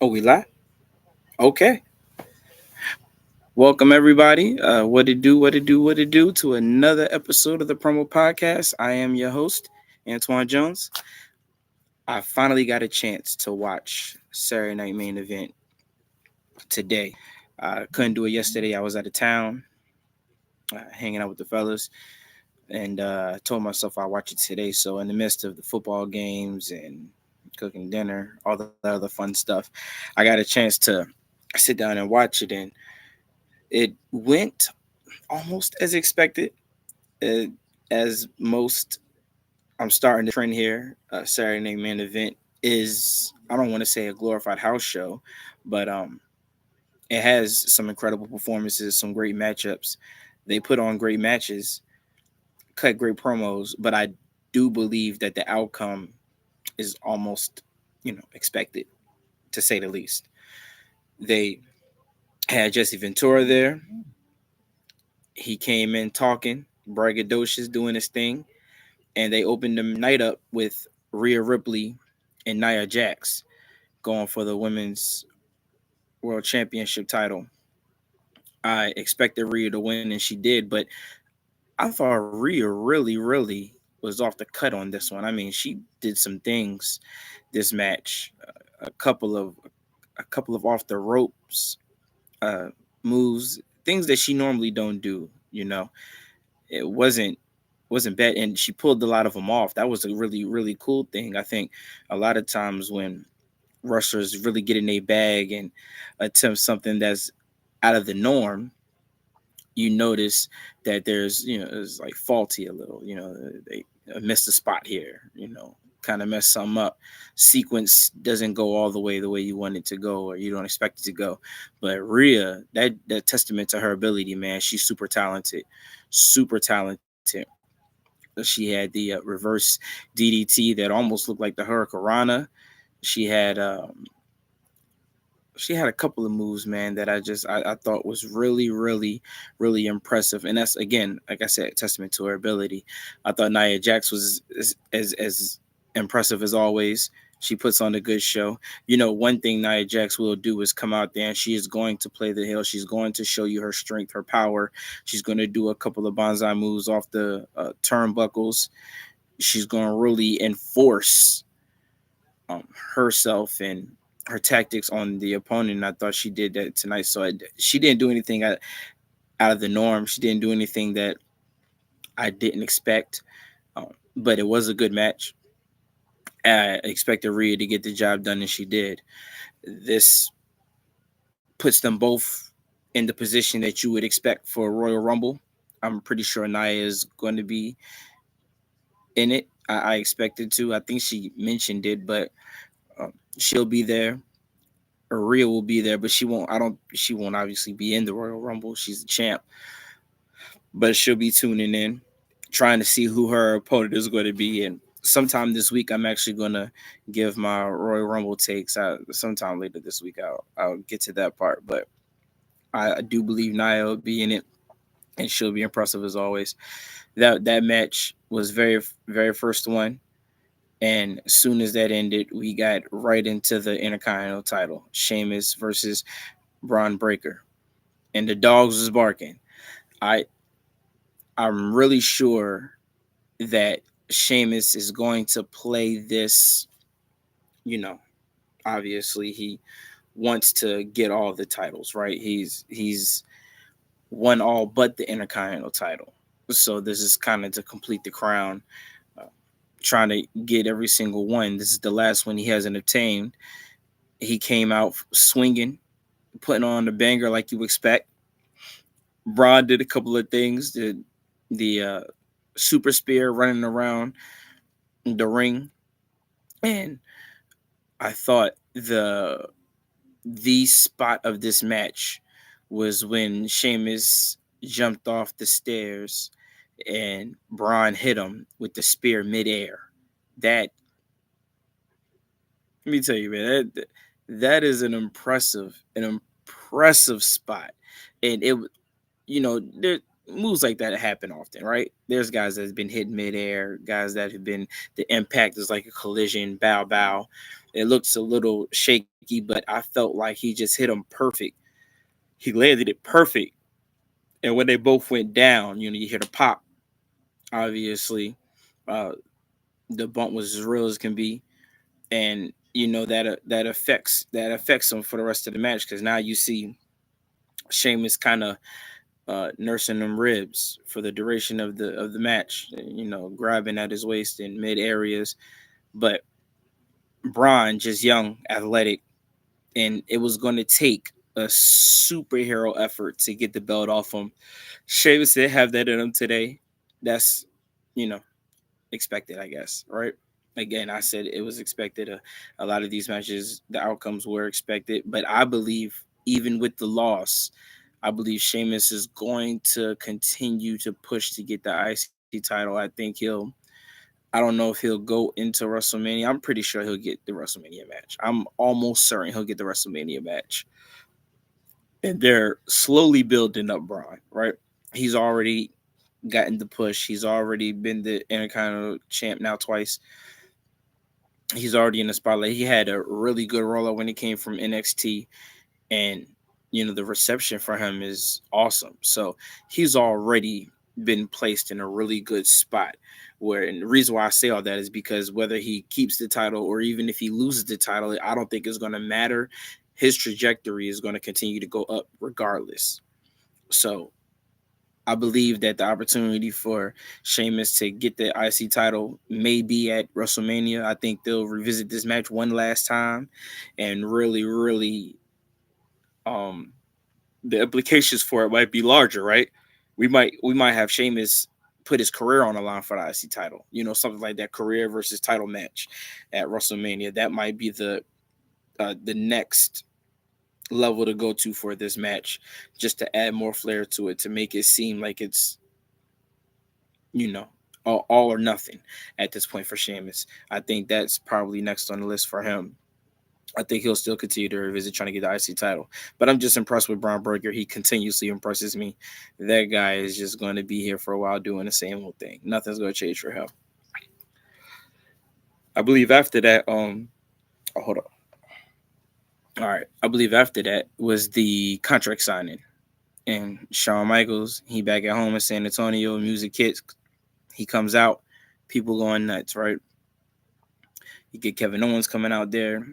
Oh, we live? Okay. Welcome everybody. What it do, what it do, what it do to another episode of the Promo Podcast. I am your host, Antoine Jones. I finally got a chance to watch Saturday Night Main Event today. I couldn't do it yesterday. I was out of town, hanging out with the fellas, and I told myself I'd watch it today. So in the midst of the football games and cooking dinner, all the other fun stuff, I got a chance to sit down and watch it, and it went almost as expected. Uh, as most, I'm starting to trend here. Saturday Night Main Event is, I don't want to say a glorified house show, but it has some incredible performances, some great matchups. They put on great matches, cut great promos, but I do believe that the outcome is almost, expected to say the least. They had Jesse Ventura there. He came in talking, braggadocious, doing his thing, and they opened the night up with Rhea Ripley and Nia Jax going for the women's world championship title. I expected Rhea to win, and she did, but I thought Rhea really was off the cut on this one. I mean, she did some things this match, a couple of off the ropes uh, moves, things that she normally don't do. It wasn't bad, and she pulled a lot of them off. That was a really cool thing. I think a lot of times when wrestlers really get in a bag and attempt something that's out of the norm, you notice that there's it's like faulty a little. They missed a spot here. Kind of mess something up. Sequence doesn't go all the way you want it to go, or you don't expect it to go. But Rhea, that testament to her ability, man. She's super talented, super talented. She had the reverse DDT that almost looked like the Hurricanrana. She had she had a couple of moves, man, that I thought was really impressive. And that's, again, like I said, a testament to her ability. I thought Nia Jax was as impressive as always. She puts on a good show. One thing Nia Jax will do is come out there and she is going to play the hill. She's going to show you her strength, her power. She's going to do a couple of bonsai moves off the turnbuckles. She's going to really enforce herself and her tactics on the opponent. And I thought she did that tonight. So she didn't do anything out of the norm. She didn't do anything that I didn't expect. But it was a good match. I expected Rhea to get the job done, and she did. This puts them both in the position that you would expect for a Royal Rumble. I'm pretty sure Nia is going to be in it. I expected to. I think she mentioned it, but she'll be there. Rhea will be there, but she won't. I don't. She won't obviously be in the Royal Rumble. She's the champ, but she'll be tuning in, trying to see who her opponent is going to be. And sometime this week, I'm actually going to give my Royal Rumble takes. Sometime later this week, I'll get to that part. But I do believe Nia will be in it, and she'll be impressive as always. That match was very first one. And as soon as that ended, we got right into the Intercontinental title. Sheamus versus Braun Breaker. And the dogs was barking. I I'm really sure that Sheamus is going to play this, you know, obviously he wants to get all the titles, right? He's won all but the Intercontinental title. So this is kind of to complete the crown, uh, trying to get every single one. This is the last one he hasn't obtained. He came out swinging, putting on the banger like you expect. Braun did a couple of things. The super spear running around the ring, and I thought the spot of this match was when Sheamus jumped off the stairs and Braun hit him with the spear midair. That, let me tell you, man, that is an impressive spot, and there moves like that happen often, right? There's guys that have been hit midair, guys that have been, the impact is like a collision, bow. It looks a little shaky, but I felt like he just hit him perfect. He landed it perfect. And when they both went down, you hear the pop. Obviously, uh, the bump was as real as can be, and that affects him for the rest of the match because now you see Sheamus kind of nursing them ribs for the duration of the match. Grabbing at his waist in mid areas, but Braun just young, athletic, and it was going to take a superhero effort to get the belt off him. Sheamus did have that in him today. That's you know expected, I guess, right? Again, I said it was expected. A lot of these matches, the outcomes were expected, but I believe even with the loss, I believe Sheamus is going to continue to push to get the IC title. I think I don't know if he'll go into WrestleMania. I'm pretty sure he'll get the WrestleMania match. I'm almost certain he'll get the WrestleMania match. And they're slowly building up Braun, right? He's already gotten the push. He's already been the Intercontinental champ now twice. He's already in the spotlight. He had a really good rollout when he came from NXT, and the reception for him is awesome. So he's already been placed in a really good spot. And the reason why I say all that is because whether he keeps the title or even if he loses the title, I don't think it's going to matter. His trajectory is going to continue to go up regardless. So I believe that the opportunity for Sheamus to get the IC title may be at WrestleMania. I think they'll revisit this match one last time and really, really um the implications for it might be larger, right? We might have Sheamus put his career on the line for the IC title. Something like that, career versus title match at WrestleMania. That might be the next level to go to for this match, just to add more flair to it, to make it seem like it's you know all or nothing at this point for Sheamus. I think that's probably next on the list for him. I think he'll still continue to revisit trying to get the IC title. But I'm just impressed with Braun Breaker. He continuously impresses me. That guy is just going to be here for a while doing the same old thing. Nothing's going to change for him. I believe after that, hold on. All right. I believe after that was the contract signing. And Shawn Michaels, he back at home in San Antonio, music hits. He comes out, people going nuts, right? You get Kevin Owens coming out there.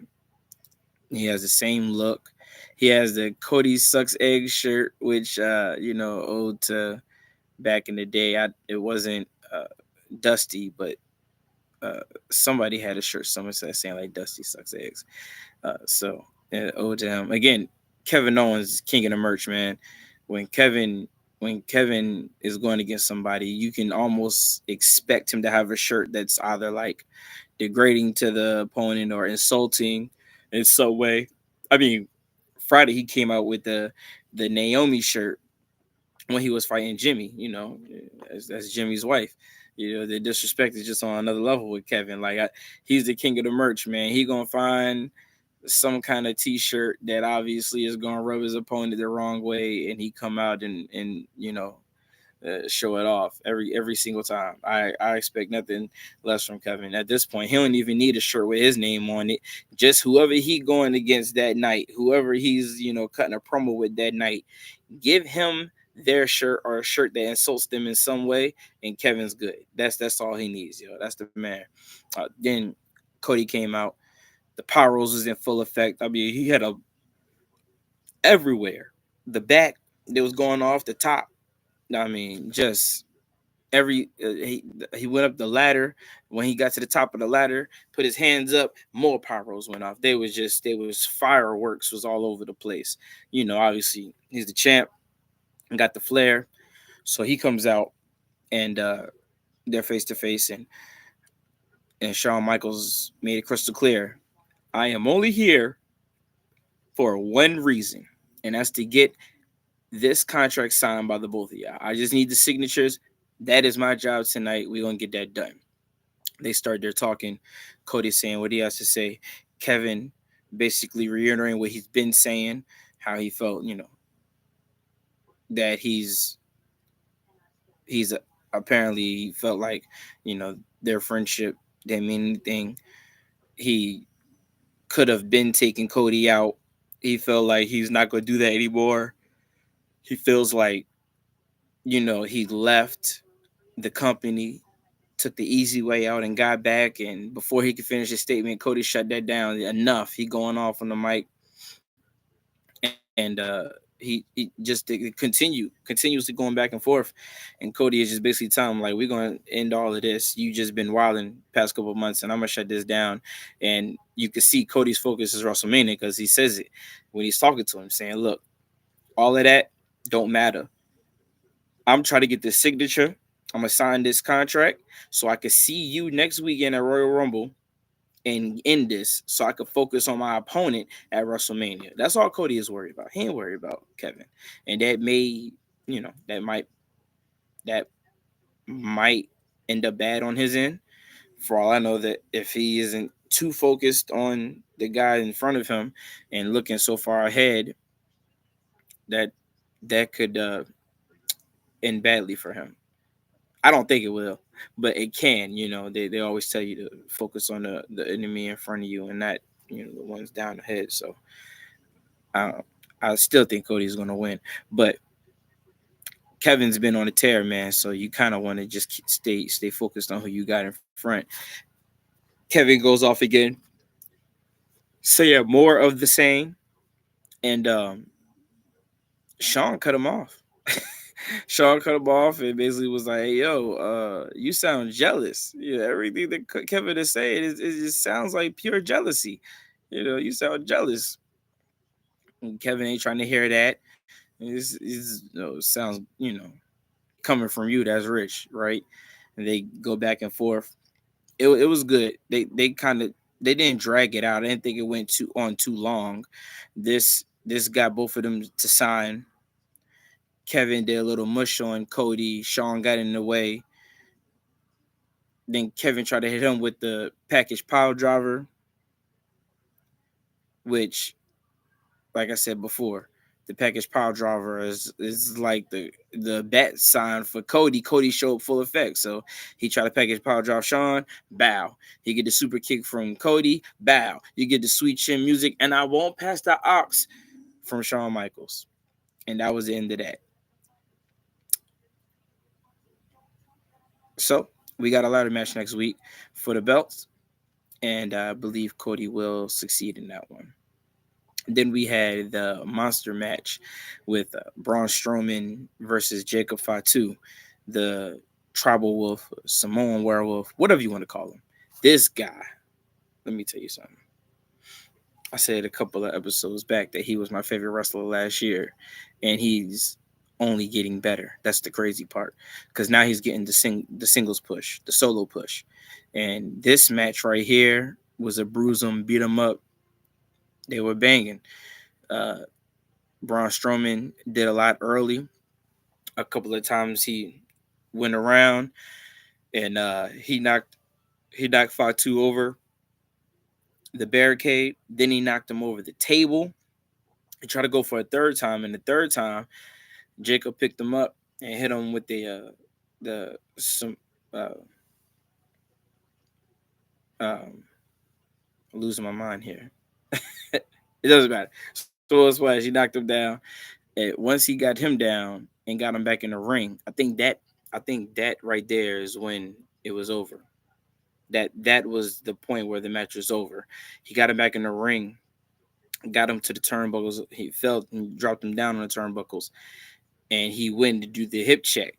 He has the same look. He has the Cody sucks egg shirt, which owed to back in the day. It wasn't Dusty, but somebody had a shirt. Someone said saying like Dusty sucks eggs. So owed to him again. Kevin Owens is king of the merch, man. When Kevin is going against somebody, you can almost expect him to have a shirt that's either like degrading to the opponent or insulting in some way. I mean, Friday he came out with the Naomi shirt when he was fighting Jimmy, as Jimmy's wife. The disrespect is just on another level with Kevin. Like he's the king of the merch, man. He gonna find some kind of T-shirt that obviously is gonna rub his opponent the wrong way, and he come out and show it off every single time. I expect nothing less from Kevin. At this point, he don't even need a shirt with his name on it. Just whoever he going against that night, whoever he's cutting a promo with that night, give him their shirt or a shirt that insults them in some way, and Kevin's good. That's all he needs, That's the man. Then Cody came out. The pyros was in full effect. I mean, he had a everywhere. The back that was going off the top. I mean, just he went up the ladder. When he got to the top of the ladder, put his hands up, more pyros went off. There was fireworks was all over the place. Obviously he's the champ and got the flair. So he comes out and they're face to face, and Shawn Michaels made it crystal clear. I am only here for one reason, and that's to get this contract signed by the both of y'all. I just need the signatures. That is my job tonight. We're going to get that done. They start there talking. Cody saying what he has to say. Kevin basically reiterating what he's been saying, how he felt, that he's apparently he felt like, their friendship didn't mean anything. He could have been taking Cody out. He felt like he's not going to do that anymore. He feels like, he left the company, took the easy way out and got back. And before he could finish his statement, Cody shut that down. Enough. He going off on the mic. And he just continuously going back and forth. And Cody is just basically telling him, like, we're going to end all of this. You just been wilding past couple of months, and I'm going to shut this down. And you can see Cody's focus is WrestleMania because he says it when he's talking to him, saying, look, all of that don't matter. I'm trying to get this signature. I'm going to sign this contract so I can see you next weekend at Royal Rumble and end this so I could focus on my opponent at WrestleMania. That's all Cody is worried about. He ain't worried about Kevin. And that might end up bad on his end. For all I know, that if he isn't too focused on the guy in front of him and looking so far ahead, that could end badly for him. I don't think it will, but it can. They always tell you to focus on the enemy in front of you and not the ones down ahead. So I still think Cody's going to win, but Kevin's been on a tear, man. So you kind of want to just stay focused on who you got in front. Kevin goes off again. So yeah, more of the same, and Sean cut him off. Sean cut him off and basically was like, hey, yo, you sound jealous. Everything that Kevin is saying, it just sounds like pure jealousy. You sound jealous. And Kevin ain't trying to hear that. It sounds, coming from you, that's rich, right? And they go back and forth. It was good. They didn't drag it out. I didn't think it went too long. This got both of them to sign. Kevin did a little mush on Cody. Sean got in the way. Then Kevin tried to hit him with the package pile driver, which, like I said before, the package pile driver is like the bat sign for Cody. Cody showed full effect. So he tried to package pile drive Sean, bow. He get the super kick from Cody, bow. You get the sweet chin music, and I won't pass the ox from Shawn Michaels. And that was the end of that. So we got a ladder match next week for the belts, and I believe Cody will succeed in that one. Then we had the monster match with Braun Strowman versus Jacob Fatu, the tribal wolf, Samoan werewolf, whatever you want to call him. This guy, let me tell you something. I said a couple of episodes back that he was my favorite wrestler last year, and he's only getting better. That's the crazy part, because now he's getting the singles push, the solo push. And this match right here was a bruise him, beat him up. They were banging. Braun Strowman did a lot early. A couple of times he went around and he knocked Fatu over the barricade. Then he knocked him over the table. He tried to go for a third time, and the third time Jacob picked him up and hit him with losing my mind here. It doesn't matter. So it was he knocked him down. And once he got him down and got him back in the ring, I think that right there is when it was over. That was the point where the match was over. He got him back in the ring, got him to the turnbuckles. He fell and dropped him down on the turnbuckles, and he went to do the hip check.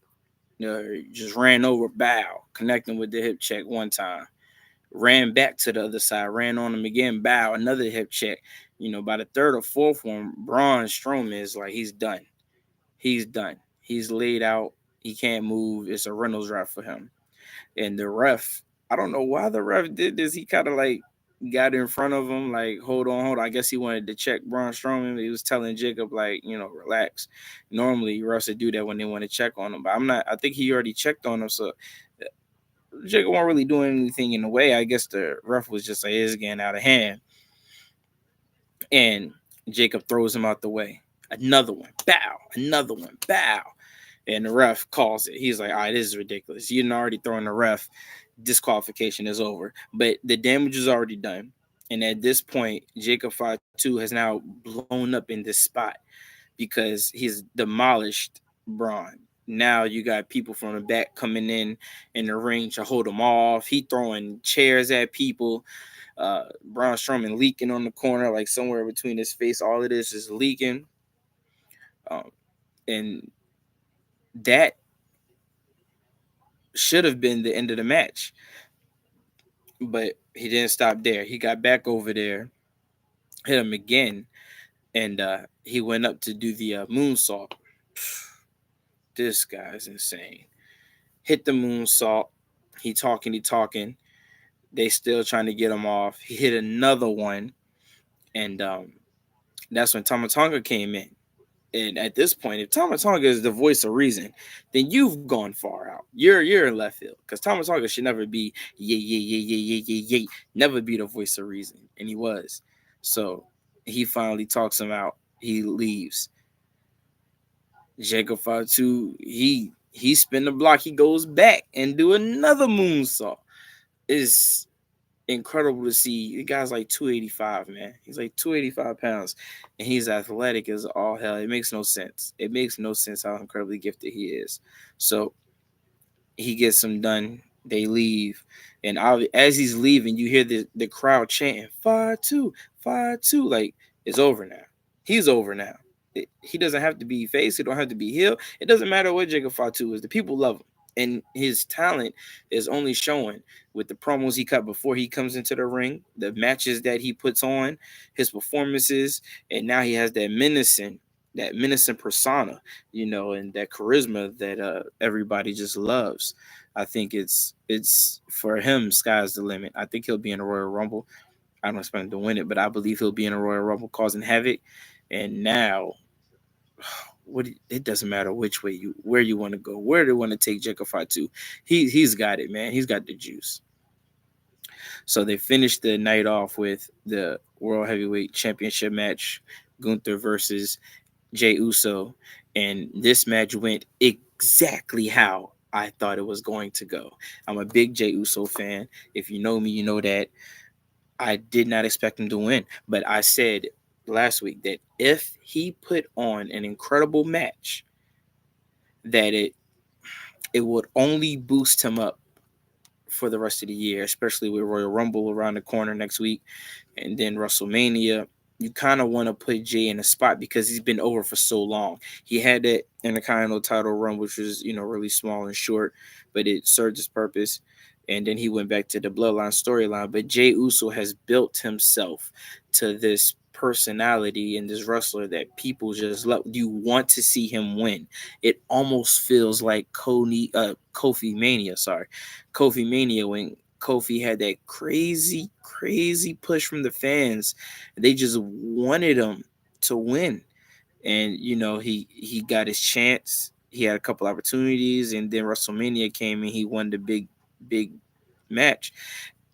Just ran over, bow, connecting with the hip check one time. Ran back to the other side, ran on him again, bow, another hip check. By the third or fourth one, Braun Strowman is like, he's done. He's done. He's laid out. He can't move. It's a Reynolds wrap for him. And the ref, I don't know why the ref did this. He kind of like got in front of him, like, hold on. I guess he wanted to check Braun Strowman. He was telling Jacob, like, relax. Normally, refs would do that when they want to check on him. But I think he already checked on him. So Jacob wasn't really doing anything in the way. I guess the ref was just like, it's getting out of hand. And Jacob throws him out the way. Another one, bow. Another one, bow. And the ref calls it. He's like, all right, this is ridiculous. You didn't already throw in the ref. Disqualification is over. But the damage is already done. And at this point, Jacob Fatu has now blown up in this spot because he's demolished Braun. Now you got people from the back coming in the ring to hold him off. He throwing chairs at people. Braun Strowman leaking on the corner, like somewhere between his face. All it is leaking. And that should have been the end of the match. But he didn't stop there. He got back over there, hit him again, and he went up to do the moonsault. This guy's insane. Hit the moonsault. He talking. They still trying to get him off. He hit another one, and that's when Tama Tonga came in. And at this point, if Tama Tonga is the voice of reason, then you've gone far out. You're in left field, because Tama Tonga should never be never be the voice of reason, and he was. So he finally talks him out. He leaves. Jacob Fatu, he spin the block. He goes back and do another moonsault. It's incredible to see. The guy's like 285, man. He's like 285 pounds, and he's athletic as all hell. It makes no sense. It makes no sense how incredibly gifted he is. So he gets them done. They leave, and as he's leaving, you hear the crowd chanting "Fatu, Fatu." Like, it's over now. He's over now. He doesn't have to be face. He don't have to be heel. It doesn't matter what Jacob Fatu is. The people love him. And his talent is only showing with the promos he cut before he comes into the ring, the matches that he puts on, his performances, and now he has that menacing persona, and that charisma that everybody just loves. I think it's for him, sky's the limit. I think he'll be in a Royal Rumble. I don't expect him to win it, but I believe he'll be in a Royal Rumble causing havoc. And now, it doesn't matter which way where you want to go, where do you want to take Jacob Fatu. He's got it, man. He's got the juice. So they finished the night off with the World Heavyweight Championship match, Gunther versus Jey Uso, and this match went exactly how I thought it was going to go. I'm a big Jey Uso fan. If you know me, you know that I did not expect him to win, but I said last week that if he put on an incredible match, that it would only boost him up for the rest of the year, especially with Royal Rumble around the corner next week and then WrestleMania. You kind of want to put Jay in a spot because he's been over for so long. He had that Intercontinental title run, which was, really small and short, but it served its purpose. And then he went back to the Bloodline storyline. But Jey Uso has built himself to this personality and this wrestler that people just love. You want to see him win. It almost feels like Kofi Mania. Kofi Mania, when Kofi had that crazy push from the fans. They just wanted him to win. And, he got his chance. He had a couple opportunities, and then WrestleMania came and he won the big match.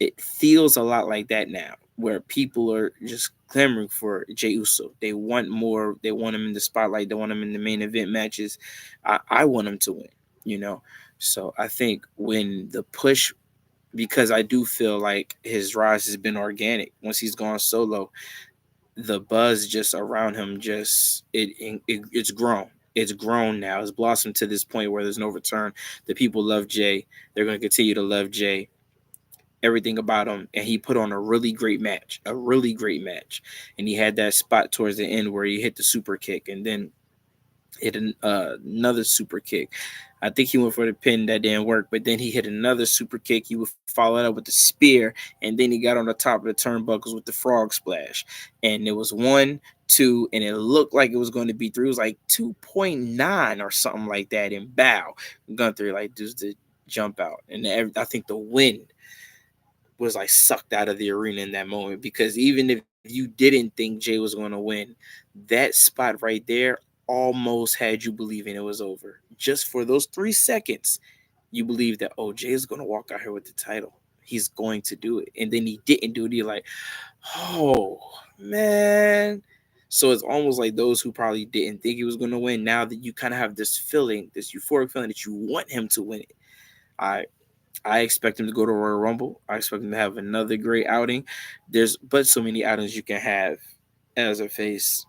It feels a lot like that now, where people are just clamoring for Jey Uso. They want more. They want him in the spotlight. They want him in the main event matches. I want him to win, So I think when the push, because I do feel like his rise has been organic. Once he's gone solo, the buzz just around him it's grown. It's grown now. It's blossomed to this point where there's no return. The people love Jay. They're going to continue to love Jay. Everything about him. And he put on a really great match. And he had that spot towards the end where he hit the super kick and then hit another super kick. I think he went for the pin. That didn't work, but then he hit another super kick. He would follow it up with the spear, and then he got on the top of the turnbuckles with the frog splash. And it was 1, 2, and it looked like it was going to be 3. It was like 2.9 or something like that in bow. Gunther does the jump out, and I think the wind was sucked out of the arena in that moment, because even if you didn't think Jay was going to win, that spot right there almost had you believing it was over. Just for those 3 seconds, you believe that, Jay is going to walk out here with the title. He's going to do it. And then he didn't do it. You're like, oh, man. So it's almost like those who probably didn't think he was going to win, now that you kind of have this feeling, this euphoric feeling that you want him to win it. I expect him to go to Royal Rumble. I expect him to have another great outing. There's but so many outings you can have as a face,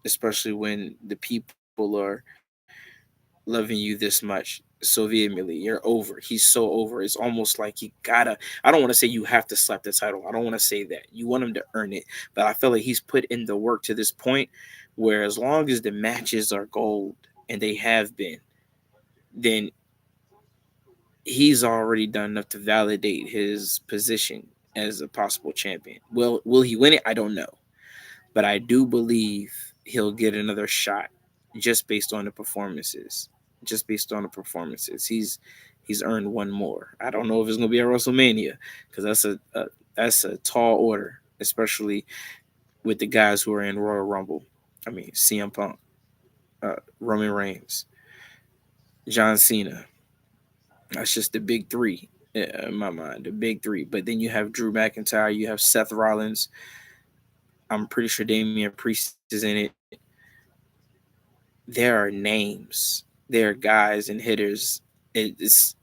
especially when the people are loving you this much so vehemently. You're over. He's so over. It's almost like you gotta. I don't want to say you have to slap the title. I don't want to say that. You want him to earn it. But I feel like he's put in the work to this point where as long as the matches are gold and they have been, then he's already done enough to validate his position as a possible champion. Will he win it? I don't know. But I do believe he'll get another shot just based on the performances. Just based on the performances. He's earned one more. I don't know if it's gonna be at WrestleMania because that's a tall order, especially with the guys who are in Royal Rumble. I mean, CM Punk, Roman Reigns, John Cena. That's just the big three in my mind, the big three. But then you have Drew McIntyre, you have Seth Rollins. I'm pretty sure Damian Priest is in it. There are names, there are guys and hitters. It's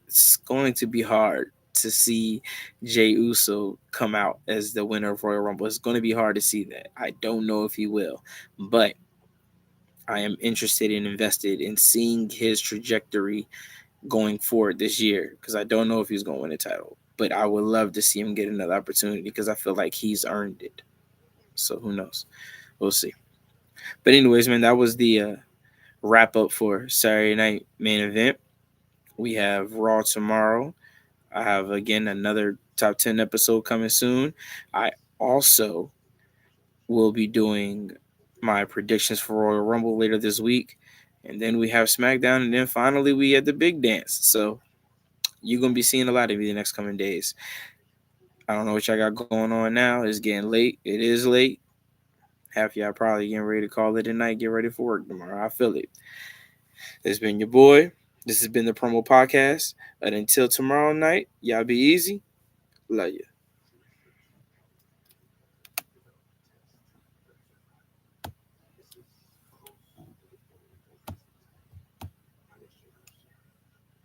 going to be hard to see Jey Uso come out as the winner of Royal Rumble. It's going to be hard to see that. I don't know if he will, but I am interested and invested in seeing his trajectory going forward this year because I don't know if he's going to win a title, but I would love to see him get another opportunity because I feel like he's earned it. So who knows? We'll see. But anyways, man, that was the wrap up for Saturday night main event. We have Raw tomorrow. I have again another top 10 episode coming soon. I also will be doing my predictions for Royal Rumble later this week. And then we have SmackDown, and then finally we had the big dance. So you're gonna be seeing a lot of me the next coming days. I don't know what y'all got going on now. It's getting late. It is late. Half y'all probably getting ready to call it a night, get ready for work tomorrow. I feel it. This has been your boy. This has been the Promo Podcast. And until tomorrow night, y'all be easy. Love you.